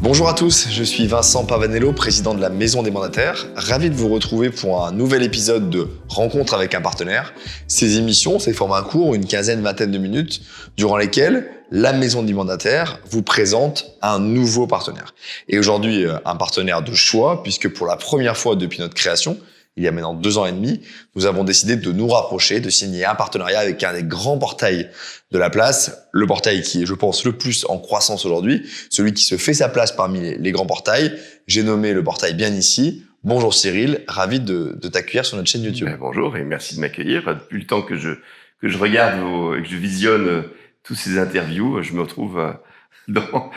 Bonjour à tous, je suis Vincent Pavanello, président de la Maison des Mandataires. Ravi de vous retrouver pour un nouvel épisode de Rencontre avec un partenaire. Ces émissions, c'est formats courts, une quinzaine, vingtaine de minutes, durant lesquelles la Maison des Mandataires vous présente un nouveau partenaire. Et aujourd'hui, un partenaire de choix, puisque pour la première fois depuis notre création, il y a maintenant 2 ans et demi, nous avons décidé de nous rapprocher, de signer un partenariat avec un des grands portails de la place, le portail qui est, je pense, le plus en croissance aujourd'hui, celui qui se fait sa place parmi les grands portails. J'ai nommé le portail Bien Ici. Bonjour Cyril, ravi de t'accueillir sur notre chaîne YouTube. Bonjour et merci de m'accueillir. Depuis le temps que je regarde et que je visionne tous ces interviews, je me retrouve dans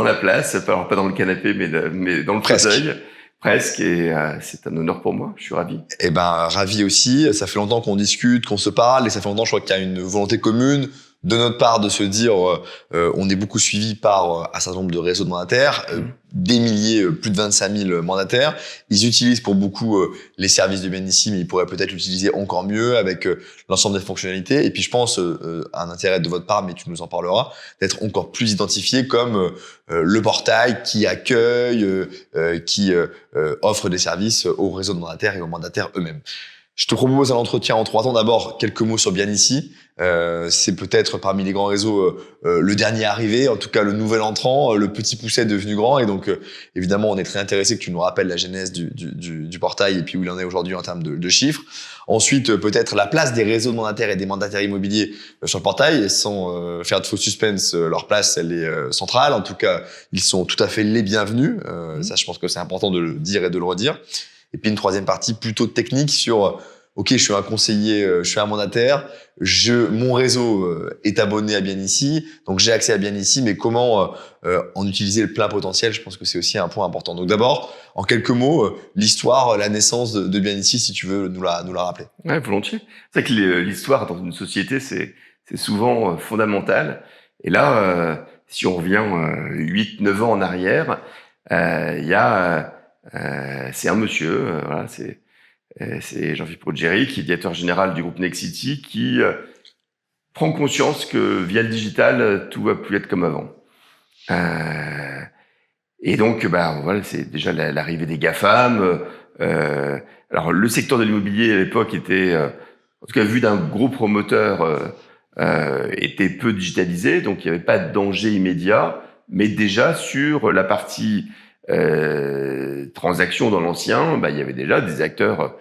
la place, alors pas dans le canapé, mais dans le fauteuil. Presque, et c'est un honneur pour moi, je suis ravi. Eh ben, ravi aussi, ça fait longtemps qu'on discute, qu'on se parle, et ça fait longtemps, je crois qu'il y a une volonté commune de notre part de se dire, on est beaucoup suivi par un certain nombre de réseaux de mandataires, des milliers, plus de 25 000 mandataires. Ils utilisent pour beaucoup les services de Bien Ici, mais ils pourraient peut-être l'utiliser encore mieux avec l'ensemble des fonctionnalités. Et puis je pense, un intérêt de votre part, mais tu nous en parleras, d'être encore plus identifié comme le portail qui accueille, qui offre des services aux réseaux de mandataires et aux mandataires eux-mêmes. Je te propose un entretien en 3 temps. D'abord, quelques mots sur Bien Ici. C'est peut-être parmi les grands réseaux le dernier arrivé, en tout cas le nouvel entrant, le petit pousset devenu grand. Et donc, évidemment, on est très intéressé que tu nous rappelles la genèse du portail et puis où il en est aujourd'hui en termes de chiffres. Ensuite, peut-être la place des réseaux de mandataires et des mandataires immobiliers sur le portail. Sans faire de faux suspense, leur place, elle est centrale. En tout cas, ils sont tout à fait les bienvenus. Ça, je pense que c'est important de le dire et de le redire. Et puis une troisième partie plutôt technique sur OK, je suis un conseiller, je suis un mandataire, mon réseau est abonné à Bien Ici, donc j'ai accès à Bien Ici, mais comment en utiliser le plein potentiel? Je pense que c'est aussi un point important. Donc d'abord, en quelques mots, l'histoire, la naissance de Bien Ici, si tu veux nous la rappeler. Ouais, volontiers. C'est vrai que l'histoire dans une société, c'est souvent fondamental. Et là, si on revient 8-9 ans en arrière, il y a c'est un monsieur, voilà, c'est Jean-Philippe Ruggieri, qui est directeur général du groupe Nexity, qui prend conscience que via le digital, tout va plus être comme avant. Et donc, voilà, c'est déjà l'arrivée des GAFAM. Alors, le secteur de l'immobilier à l'époque était, en tout cas vu d'un gros promoteur, était peu digitalisé, donc il n'y avait pas de danger immédiat. Mais déjà sur la partie transactions dans l'ancien, il y avait déjà des acteurs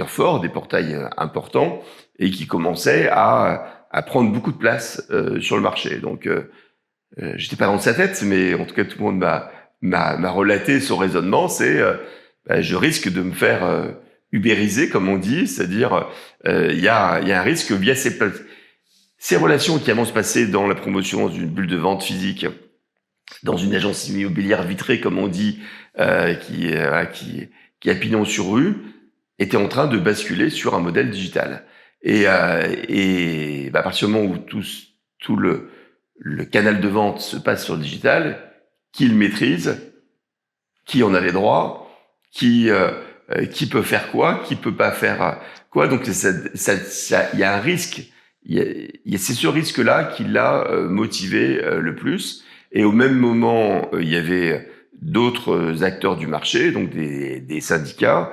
forts, des portails importants et qui commençaient à prendre beaucoup de place sur le marché. Donc, j'étais pas dans sa tête, mais en tout cas tout le monde m'a relaté son raisonnement. C'est je risque de me faire ubériser, comme on dit, c'est-à-dire il y a un risque via ces relations qui vont se passer dans la promotion d'une bulle de vente physique, dans une agence immobilière vitrée, comme on dit, qui a pignon sur rue, était en train de basculer sur un modèle digital. Et à partir du moment où tout le canal de vente se passe sur le digital, qui le maîtrise, qui en a les droits, qui peut faire quoi, qui peut pas faire quoi. Donc il y a un risque. C'est ce risque-là qui l'a motivé le plus. Et au même moment, il y avait d'autres acteurs du marché, donc des syndicats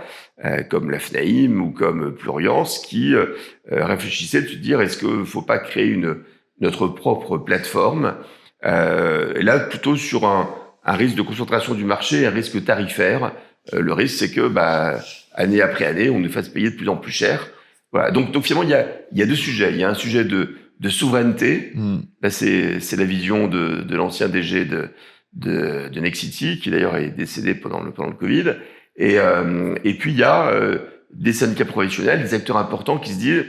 comme la FNAIM ou comme Pluriance, qui réfléchissaient de se dire est-ce qu'il faut pas créer notre propre plateforme, et là plutôt sur un risque de concentration du marché, un risque tarifaire. Le risque, c'est que année après année, on nous fasse payer de plus en plus cher. Voilà. Donc finalement, il y a 2 sujets. Il y a un sujet de souveraineté. Là, c'est la vision de l'ancien DG de Nexity, qui d'ailleurs est décédé pendant le Covid. Et puis il y a des syndicats professionnels, des acteurs importants qui se disent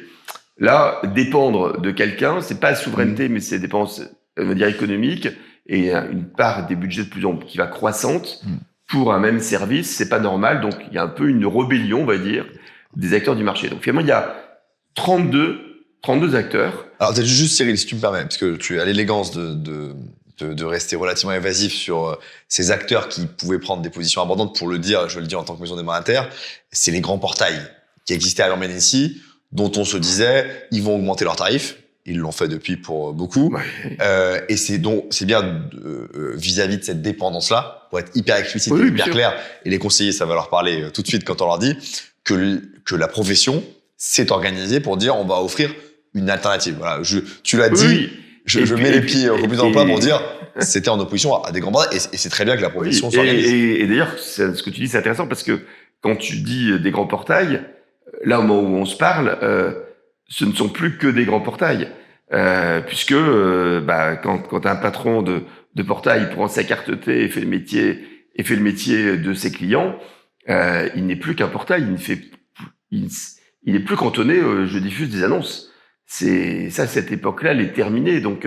là, dépendre de quelqu'un, c'est pas la souveraineté, mais c'est dépenses, on va dire, économiques, et une part des budgets de plus en plus qui va croissante pour un même service, c'est pas normal. Donc il y a un peu une rébellion, on va dire, des acteurs du marché. Donc finalement, il y a 32 acteurs. Alors peut-être juste Cyril, si tu me permets, parce que tu as l'élégance de rester relativement évasif sur ces acteurs qui pouvaient prendre des positions importantes. Pour le dire, je le dis en tant que maison des mandataires, c'est les grands portails qui existaient avant Bien Ici, dont on se disait ils vont augmenter leurs tarifs Ils l'ont fait depuis pour beaucoup. Ouais. Et c'est bien vis-à-vis de cette dépendance-là, pour être hyper explicite Oui, et bien hyper sûr. clair. Et les conseillers, ça va leur parler tout de suite quand on leur dit que la profession s'est organisée pour dire on va offrir une alternative. Voilà, tu l'as dit, Oui. je mets les pieds au plus dans le plat pour dire c'était en opposition à des grands bras et c'est très bien que la profession Oui, s'organise. et d'ailleurs, ce que tu dis, c'est intéressant parce que quand tu dis des grands portails, là, au moment où on se parle, ce ne sont plus que des grands portails. Puisque quand un patron de portail prend sa carte T et fait le métier de ses clients, il n'est plus qu'un portail, il n'est plus cantonné, je diffuse des annonces. C'est ça, cette époque-là, elle est terminée. Donc,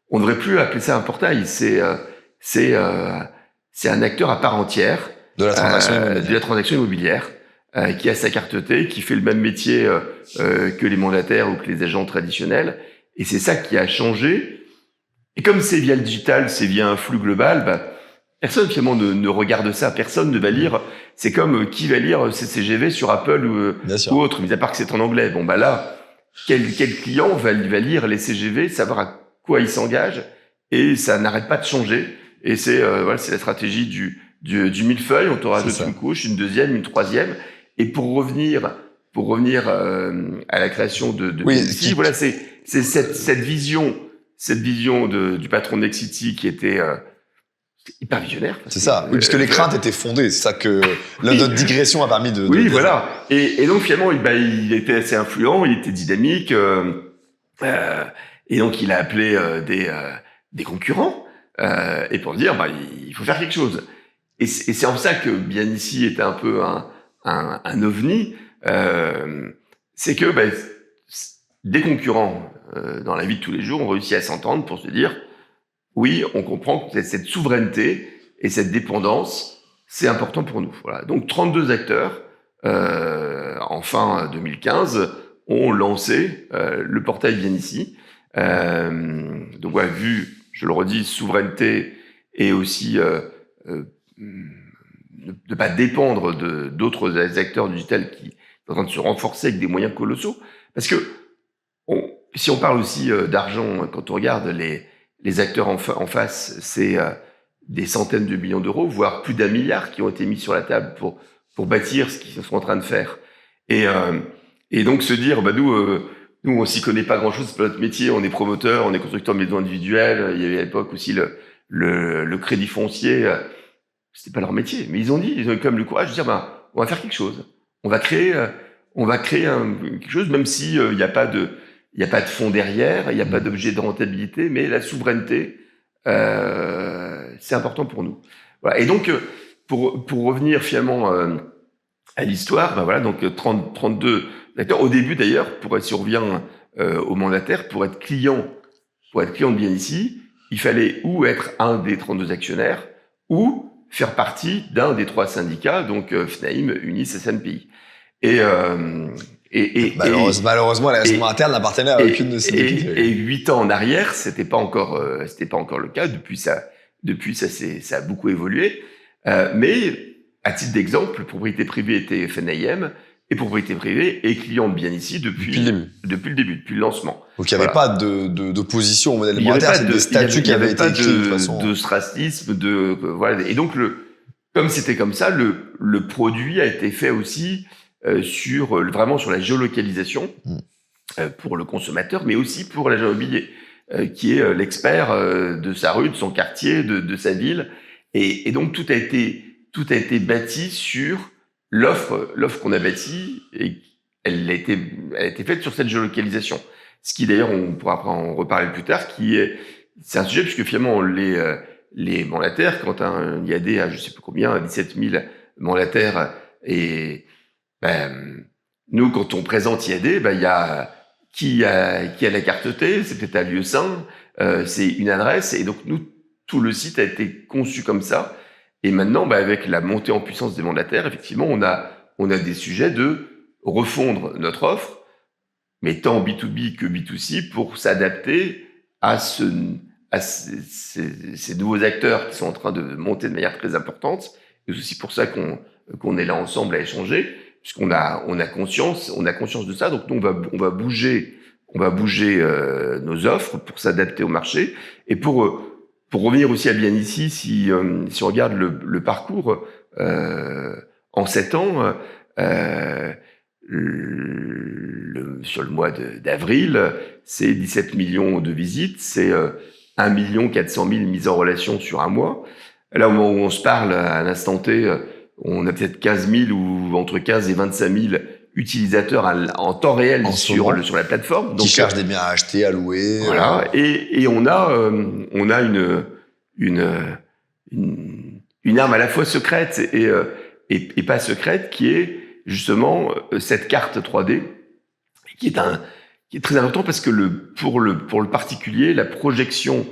on ne devrait plus appeler ça un portail. C'est un acteur à part entière De la transaction immobilière. de la transaction immobilière, qui a sa carte T, qui fait le même métier que les mandataires ou que les agents traditionnels. Et c'est ça qui a changé. Et comme c'est via le digital, c'est via un flux global, personne finalement ne regarde ça. Personne ne va lire. C'est comme qui va lire CCGV sur Apple ou autre, mis à part que c'est en anglais. Bon, là, quel client va lire les CGV, savoir à quoi il s'engage, et ça n'arrête pas de changer. Et c'est la stratégie du millefeuille. On te rajoute une couche, une deuxième, une troisième. Et pour revenir à la création de Nexity, voilà, c'est cette vision du patron de Nexity qui était hyper visionnaire. C'est ça. Oui, puisque les craintes étaient fondées. C'est ça que notre digression a permis de. Oui, voilà. Et donc finalement, il était assez influent, il était dynamique, et donc il a appelé des concurrents et pour dire il faut faire quelque chose. Et c'est en ça que Bianici était un peu un ovni. C'est que des concurrents dans la vie de tous les jours ont réussi à s'entendre pour se dire oui, on comprend que cette souveraineté et cette dépendance, c'est important pour nous. Voilà. Donc 32 acteurs en fin 2015 ont lancé le portail Bianici. Donc voilà, vu, je le redis, souveraineté et aussi ne pas dépendre d'autres acteurs digitales qui sont en train de se renforcer avec des moyens colossaux. Parce que si on parle aussi d'argent, quand on regarde les acteurs en face, c'est des centaines de millions d'euros, voire plus d'1 milliard qui ont été mis sur la table pour bâtir ce qu'ils sont en train de faire. Et donc se dire, nous on s'y connaît pas grand-chose, c'est pas notre métier, on est promoteur, on est constructeur de maisons individuelles. Il y avait à l'époque aussi le crédit foncier. C'était pas leur métier, mais ils ont eu comme le courage de dire, on va faire quelque chose. On va créer quelque chose, même si il n'y a pas de fonds derrière, il n'y a pas d'objet de rentabilité, mais la souveraineté, c'est important pour nous. Voilà. Et donc, pour revenir finalement à l'histoire, donc 32 acteurs. Au début d'ailleurs, si on revient aux mandataires, pour être client de Bianici, il fallait ou être un des 32 actionnaires, ou faire partie d'un des 3 syndicats, donc FNAIM, UNIS, SNPI. Malheureusement, la raison interne n'appartenait à aucune de ces équipes. Et 8 ans en arrière, c'était pas encore le cas. Depuis ça a beaucoup évolué. Mais à titre d'exemple, propriété privée était FNAIM et propriété privée est client de Bianici depuis le début, depuis le lancement. Donc il n'y avait pas d'opposition au modèle mandataire, c'est des statuts qui avaient été écrits de toute façon. De stratisme, voilà. Et donc comme c'était comme ça, le produit a été fait aussi vraiment sur la géolocalisation pour le consommateur, mais aussi pour l'agent immobilier qui est l'expert de sa rue, de son quartier, de sa ville. Et donc tout a été bâti sur l'offre qu'on a bâtie, et elle a été faite sur cette géolocalisation. Ce qui d'ailleurs, on pourra après en reparler plus tard, c'est un sujet puisque finalement les mandataires, quand un IAD a je sais plus combien, 17 000 mandataires, et nous quand on présente IAD, il y a qui a la carte T, c'est peut-être un lieu sain, c'est une adresse, et donc nous tout le site a été conçu comme ça. Et maintenant, avec la montée en puissance des mandataires, effectivement, on a des sujets de refondre notre offre, mais tant B2B que B2C, pour s'adapter à ces nouveaux acteurs qui sont en train de monter de manière très importante. Et c'est aussi pour ça qu'on est là ensemble à échanger, puisqu'on a conscience de ça. Donc nous, on va bouger on va bouger nos offres pour s'adapter au marché. Et pour revenir aussi à bien ici, si on regarde le parcours en 7 ans, sur le mois d'avril, c'est 17 millions de visites, c'est 1 400 000 mises en relation sur un mois. Là, au moment où on se parle, à l'instant T, on a peut-être 15 000 ou entre 15 et 25 000 utilisateurs en temps réel sur la plateforme. Donc, qui cherchent des biens à acheter, à louer. Voilà. Et on a une arme à la fois secrète et pas secrète, qui est justement cette carte 3D, qui est très important parce que pour le particulier, la projection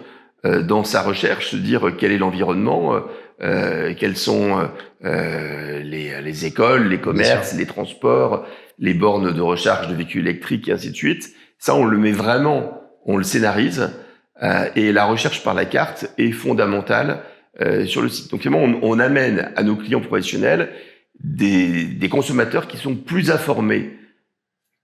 dans sa recherche, se dire quel est l'environnement, quelles sont les écoles, les commerces, les transports, les bornes de recharge de véhicules électriques et ainsi de suite. Ça, on le met vraiment, on le scénarise, et la recherche par la carte est fondamentale sur le site. Donc, finalement, on amène à nos clients professionnels des consommateurs qui sont plus informés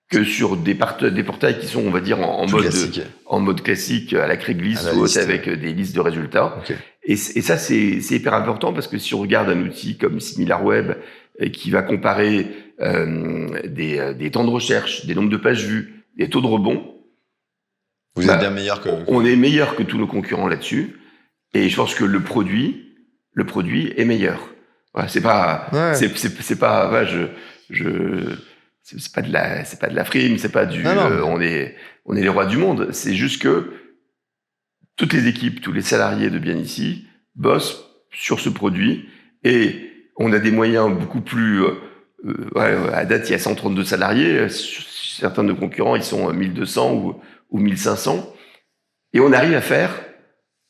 que sur des portails qui sont, on va dire, en mode classique, à la Craigslist ou avec des listes de résultats. Okay. Et ça, c'est hyper important parce que si on regarde un outil comme SimilarWeb qui va comparer des temps de recherche, des nombres de pages vues, des taux de rebond, vous êtes bien meilleur que... On est meilleur que tous nos concurrents là-dessus. Et je pense que le produit est meilleur. Voilà, c'est pas, c'est pas, c'est pas de la frime, c'est pas du, on est les rois du monde. C'est juste que toutes les équipes, tous les salariés de Bien Ici bossent sur ce produit et on a des moyens beaucoup plus, à date, il y a 132 salariés. Certains de nos concurrents, ils sont 1200 ou 1500. Et on arrive à faire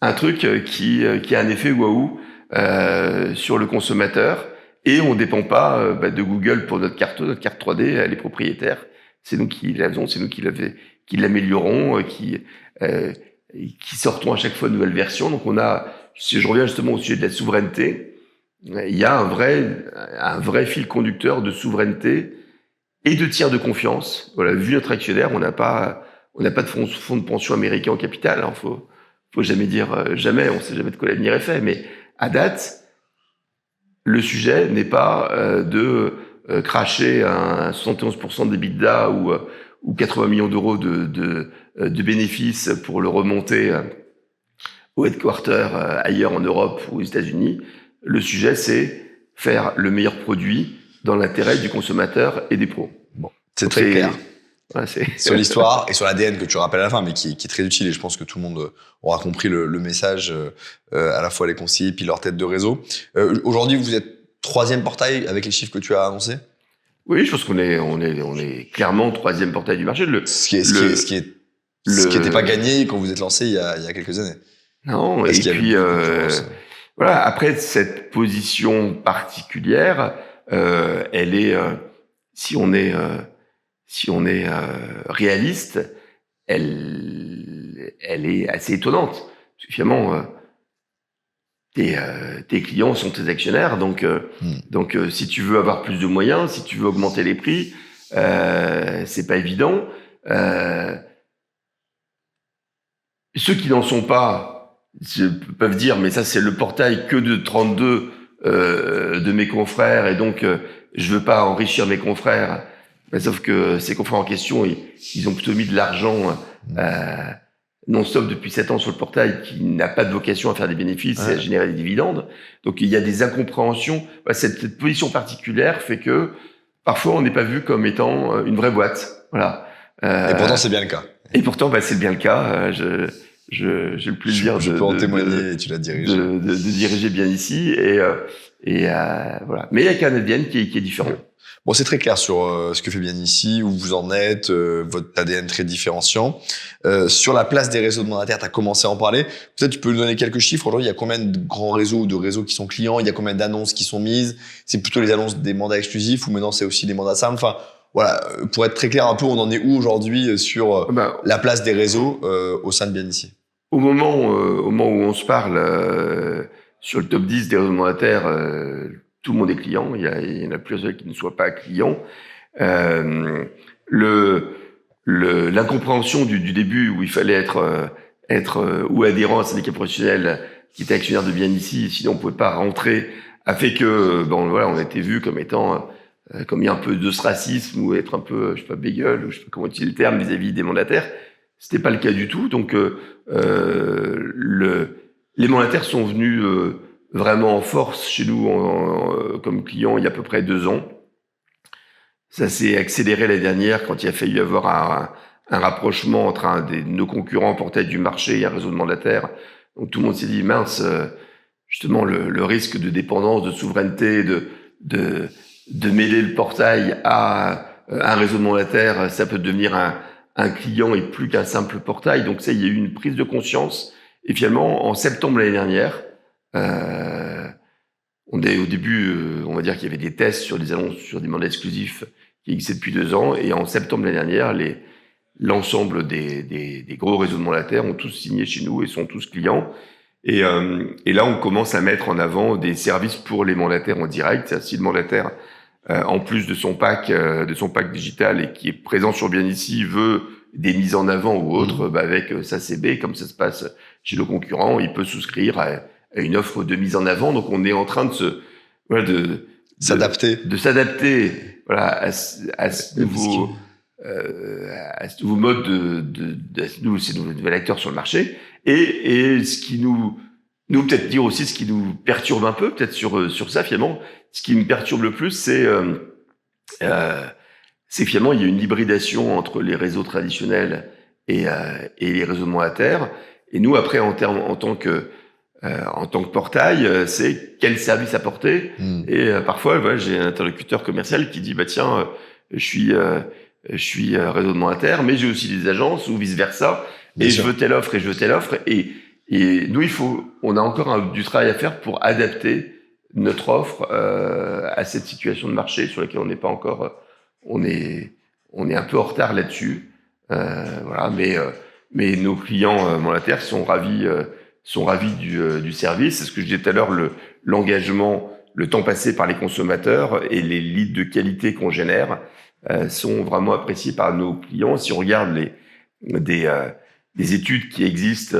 un truc qui a un effet waouh sur le consommateur. Et on dépend pas de Google pour notre carte 3D, elle est propriétaire. C'est nous qui l'avons, c'est nous qui l'améliorons, qui sortons à chaque fois une nouvelle version. Donc si je reviens justement au sujet de la souveraineté, il y a un vrai fil conducteur de souveraineté et de tiers de confiance. Voilà, vu notre actionnaire, on n'a pas de fonds de pension américain au capital. Alors faut jamais dire jamais, on sait jamais de quoi l'avenir est fait, mais à date, le sujet n'est pas de cracher un 71% d'EBITDA ou 80 millions d'euros de bénéfices pour le remonter au headquarter ailleurs en Europe ou aux États-Unis. Le sujet, c'est faire le meilleur produit dans l'intérêt du consommateur et des pros. Bon, c'est très clair. Ouais, sur l'histoire et sur l'ADN que tu rappelles à la fin, mais qui est très utile, et je pense que tout le monde aura compris le message, à la fois les conseillers puis leur tête de réseau. Aujourd'hui, vous êtes 3e portail avec les chiffres que tu as annoncés? Oui, je pense qu'on est clairement 3e portail du marché. Ce qui n'était pas gagné quand vous êtes lancé il y a quelques années. Non, et puis voilà. Après cette position particulière, elle est, si on est réaliste, elle est assez étonnante. Parce que finalement, tes clients sont tes actionnaires, donc si tu veux avoir plus de moyens, si tu veux augmenter les prix, c'est pas évident. Ceux qui n'en sont pas peuvent dire, mais ça c'est le portail que de 32 de mes confrères, et donc je veux pas enrichir mes confrères. Sauf que ces confrères en question, ils ont plutôt mis de l'argent non-stop depuis 7 ans sur le portail, qui n'a pas de vocation à faire des bénéfices et à générer des dividendes. Donc il y a des incompréhensions. Cette position particulière fait que parfois on n'est pas vu comme étant une vraie boîte. Voilà. Et pourtant c'est bien le cas. Et pourtant c'est bien le cas. J'ai le plaisir je peux en témoigner, tu l'as dirigé. de diriger Bien Ici, et voilà. Mais il y a qu'un ADN qui est différent. Bon, c'est très clair sur ce que fait Bien Ici, où vous en êtes, votre ADN très différenciant. Sur la place des réseaux de mandataires, tu as commencé à en parler. Peut-être tu peux nous donner quelques chiffres. Aujourd'hui, il y a combien de grands réseaux ou de réseaux qui sont clients? Il y a combien d'annonces qui sont mises? C'est plutôt les annonces des mandats exclusifs ou maintenant c'est aussi les mandats simples? Enfin, voilà, pour être très clair un peu, on en est où aujourd'hui sur la place des réseaux au sein de Bien Ici? Au moment où on se parle, sur le top 10 des réseaux mandataires, tout le monde est client. Il y en a plusieurs qui ne soient pas clients. Les l'incompréhension du début où il fallait être ou adhérent à un syndicat professionnel qui était actionnaire de Bien Ici, sinon on pouvait pas rentrer, a fait que voilà, on a été vu comme étant comme il y a un peu de ce racisme ou être un peu, je sais pas, bégueule, ou je sais pas comment utiliser le terme vis-à-vis des mandataires. C'était pas le cas du tout. Donc les mandataires sont venus vraiment en force chez nous comme clients il y a à peu près 2 ans. Ça s'est accéléré l'année dernière quand il a fallu avoir un rapprochement entre nos concurrents portail du marché et un réseau de mandataires. Donc tout le monde s'est dit mince, justement le risque de dépendance, de souveraineté, de mêler le portail à un réseau de mandataires, ça peut devenir un client et plus qu'un simple portail. Donc ça, il y a eu une prise de conscience. Et finalement, en septembre l'année dernière, au début, on va dire qu'il y avait des tests sur des annonces, sur des mandats exclusifs qui existaient depuis 2 ans. Et en septembre l'année dernière, l'ensemble des gros réseaux de mandataires ont tous signé chez nous et sont tous clients. Et là, on commence à mettre en avant des services pour les mandataires en direct. C'est-à-dire si le mandataire, en plus de son pack digital et qui est présent sur Bien Ici, veut des mises en avant ou autres, avec sa CB, comme ça se passe chez nos concurrents, il peut souscrire à une offre de mise en avant. Donc, on est en train de s'adapter, voilà, à ce nouveau mode ces nouveaux acteurs sur le marché. Et ce qui nous peut-être dire aussi ce qui nous perturbe un peu, peut-être sur ça, finalement, ce qui me perturbe le plus, c'est finalement, il y a une hybridation entre les réseaux traditionnels et les réseaux de mandataires. Et nous, après, en tant que portail, c'est quel service apporter. Et parfois, voilà, j'ai un interlocuteur commercial qui dit, tiens, je suis réseau de mandataires, mais j'ai aussi des agences ou vice versa. Et je veux telle offre et je veux telle offre. Et nous, on a encore du travail à faire pour adapter notre offre à cette situation de marché sur laquelle on n'est pas encore. On est un peu en retard là-dessus. Voilà, mais nos clients mandataires sont ravis du service. C'est ce que je disais tout à l'heure, l'engagement, le temps passé par les consommateurs et les leads de qualité qu'on génère sont vraiment appréciés par nos clients. Si on regarde des études qui existent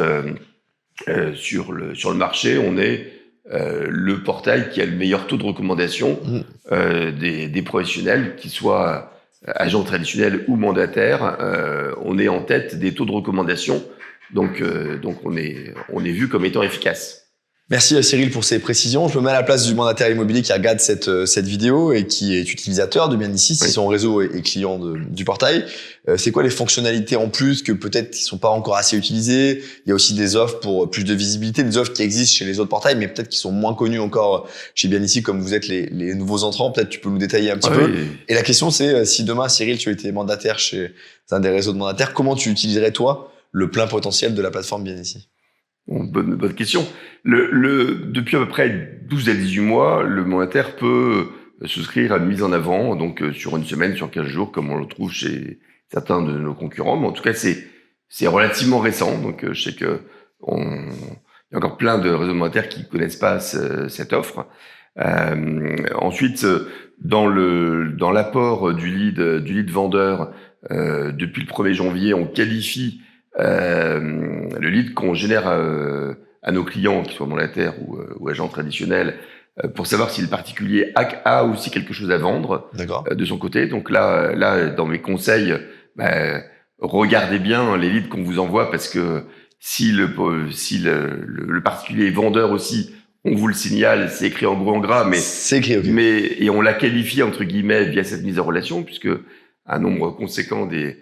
sur le marché, on est le portail qui a le meilleur taux de recommandation des professionnels, qu'ils soient agents traditionnels ou mandataires. On est en tête des taux de recommandation, donc on est vu comme étant efficace. Merci Cyril pour ces précisions. Je me mets à la place du mandataire immobilier qui regarde cette vidéo et qui est utilisateur de Bien Ici, si son réseau est client du portail. C'est quoi les fonctionnalités en plus que peut-être qui sont pas encore assez utilisées? Il y a aussi des offres pour plus de visibilité, des offres qui existent chez les autres portails, mais peut-être qui sont moins connues encore chez Bien Ici, comme vous êtes les nouveaux entrants. Peut-être tu peux nous détailler un petit peu. Oui. Et la question c'est, si demain Cyril, tu étais mandataire chez un des réseaux de mandataires, comment tu utiliserais toi le plein potentiel de la plateforme Bien Ici? Bonne question. Depuis à peu près 12 à 18 mois, le mandataire peut souscrire à une mise en avant, donc sur une semaine, sur 15 jours, comme on le trouve chez certains de nos concurrents. Mais en tout cas, c'est relativement récent. Donc, je sais que il y a encore plein de réseaux de mandataires qui connaissent pas cette offre. Ensuite, dans l'apport du lead vendeur, depuis le 1er janvier, on qualifie le lead qu'on génère à nos clients, qu'ils soient mandataires ou agents traditionnels, pour savoir si le particulier a aussi quelque chose à vendre de son côté. Donc là, dans mes conseils, regardez bien les leads qu'on vous envoie, parce que si le particulier est vendeur aussi, on vous le signale, c'est écrit en gros en gras, mais c'est écrit, okay. Et on l'a qualifié entre guillemets via cette mise en relation, puisque un nombre conséquent des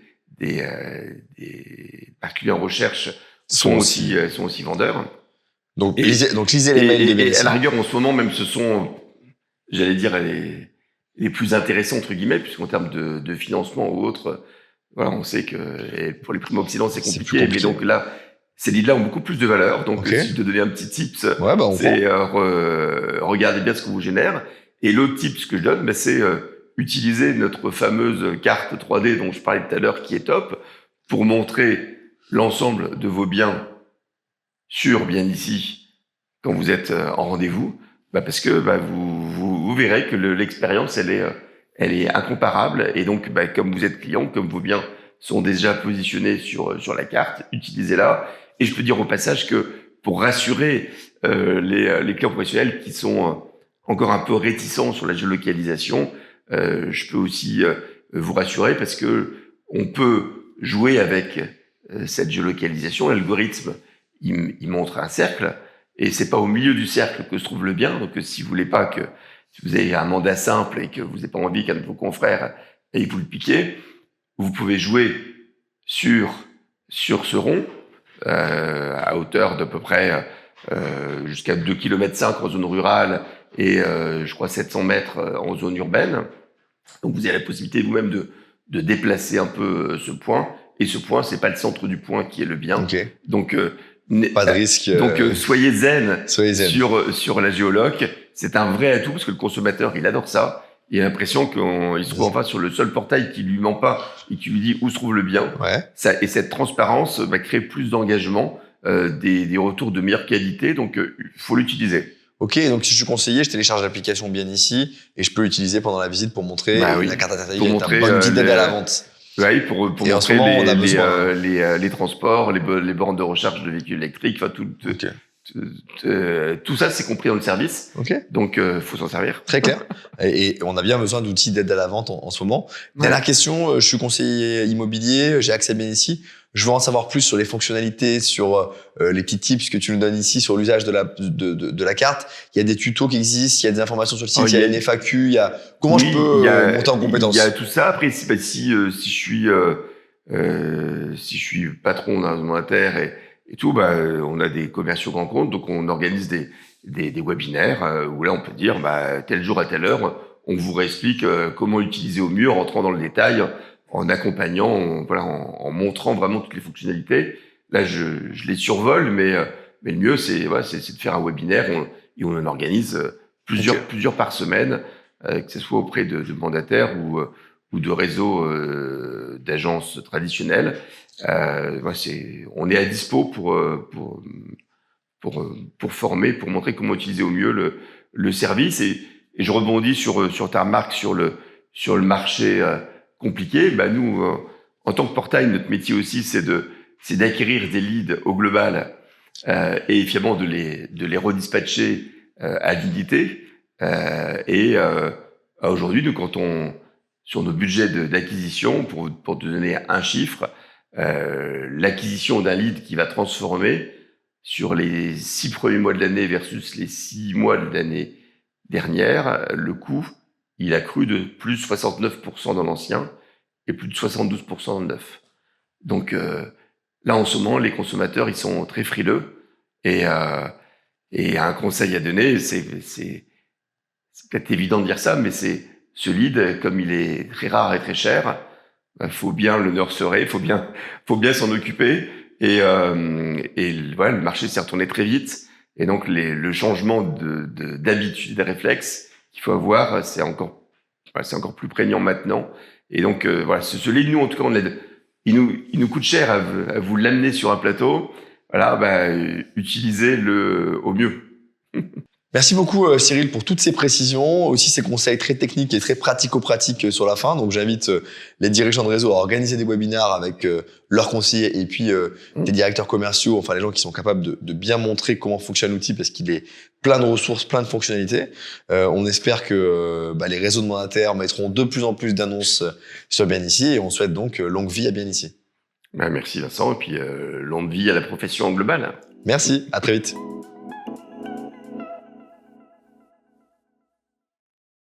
particuliers en recherche sont aussi vendeurs. Donc lisez les mails de Bien Ici. À la rigueur, en ce moment même, ce sont, j'allais dire, les plus intéressants entre guillemets, puisqu'en termes de financement ou autre, voilà, on sait que pour les primo-accédants c'est compliqué, mais donc là, ces leads-là ont beaucoup plus de valeur. Donc si je te donnais un petit tips, c'est regardez bien ce que vous génère. Et l'autre tips que je donne, c'est utiliser notre fameuse carte 3D dont je parlais tout à l'heure, qui est top, pour montrer l'ensemble de vos biens sur Bien Ici quand vous êtes en rendez-vous, parce que vous verrez que l'expérience elle est incomparable, et donc comme vous êtes client, comme vos biens sont déjà positionnés sur la carte, utilisez-la. Et je peux dire au passage que pour rassurer les clients professionnels qui sont encore un peu réticents sur la géolocalisation, je peux aussi vous rassurer parce que on peut jouer avec cette géolocalisation. L'algorithme, il montre un cercle et c'est pas au milieu du cercle que se trouve le bien. Donc, si vous voulez pas que, si vous avez un mandat simple et que vous n'avez pas envie qu'un de vos confrères aille vous le piquer, vous pouvez jouer sur ce rond à hauteur d'à peu près jusqu'à 2,5 km en zone rurale et je crois 700 mètres en zone urbaine. Donc vous avez la possibilité vous-même de déplacer un peu ce point. Et ce point, c'est pas le centre du point qui est le bien. Okay. Donc pas de risque. Donc soyez zen, soyez zen sur la géoloc. C'est un vrai atout parce que le consommateur, il adore ça. Il a l'impression qu'il se trouve en face sur le seul portail qui lui ment pas et qui lui dit où se trouve le bien. Ouais. Et cette transparence va créer plus d'engagement, des retours de meilleure qualité. Donc il faut l'utiliser. Ok, donc si je suis conseiller, je télécharge l'application bien ici et je peux l'utiliser pendant la visite pour montrer oui. la carte internet, pour montrer un bon guide d'aide à la vente. Oui, pour et montrer en ce moment, on a besoin les transports, les bornes de recharge de véhicules électriques, enfin tout ça, c'est compris dans le service. Okay. Donc, faut s'en servir. Très clair. Et on a bien besoin d'outils d'aide à la vente en ce moment. Dernière question, je suis conseiller immobilier, j'ai accès à bien ici. Je veux en savoir plus sur les fonctionnalités, sur les petits tips que tu nous donnes ici, sur l'usage de la carte. Il y a des tutos qui existent, il y a des informations sur le site, il y a une FAQ, il y a comment je peux monter en compétence. Il y a tout ça. Après, si je suis patron d'un mandataire et tout, on a des commerciaux grands comptes, donc on organise des webinaires où là on peut dire tel jour à telle heure, on vous réexplique comment l'utiliser au mieux, en rentrant dans le détail, en accompagnant, en montrant vraiment toutes les fonctionnalités. Là, je les survole, mais le mieux c'est de faire un webinaire et on en organise plusieurs par semaine, que ce soit auprès de mandataires ou de réseaux d'agences traditionnelles. On est à dispo pour former, pour montrer comment utiliser au mieux le service. Et je rebondis sur ta remarque sur le marché compliqué. Nous, en tant que portail, notre métier aussi, c'est d'acquérir des leads au global et finalement de les redispatcher à l'unité. Aujourd'hui, nous, sur nos budgets d'acquisition, pour te donner un chiffre, l'acquisition d'un lead qui va transformer sur les 6 premiers mois de l'année versus les 6 mois de l'année dernière, le coût, il a cru de plus 69% dans l'ancien et plus de 72% dans le neuf. Donc là, en ce moment, les consommateurs, ils sont très frileux et un conseil à donner, c'est peut-être évident de dire ça, mais c'est ce lead, comme il est très rare et très cher, faut bien le nurserer, faut bien s'en occuper et voilà, le marché s'est retourné très vite et donc le changement d'habitude, de réflexe qu'il faut avoir, c'est encore plus prégnant maintenant. Et donc voilà, ce lead, nous en tout cas, il nous coûte cher à vous l'amener sur un plateau. Voilà, utilisez-le au mieux. Merci beaucoup Cyril pour toutes ces précisions, aussi ces conseils très techniques et très pratico-pratiques sur la fin. Donc j'invite les dirigeants de réseau à organiser des webinaires avec leurs conseillers et puis des directeurs commerciaux, enfin les gens qui sont capables de bien montrer comment fonctionne l'outil parce qu'il est plein de ressources, plein de fonctionnalités. On espère que les réseaux de mandataires mettront de plus en plus d'annonces sur Bien Ici et on souhaite donc longue vie à Bien Ici. Merci Vincent et puis longue vie à la profession en global. Merci, à très vite.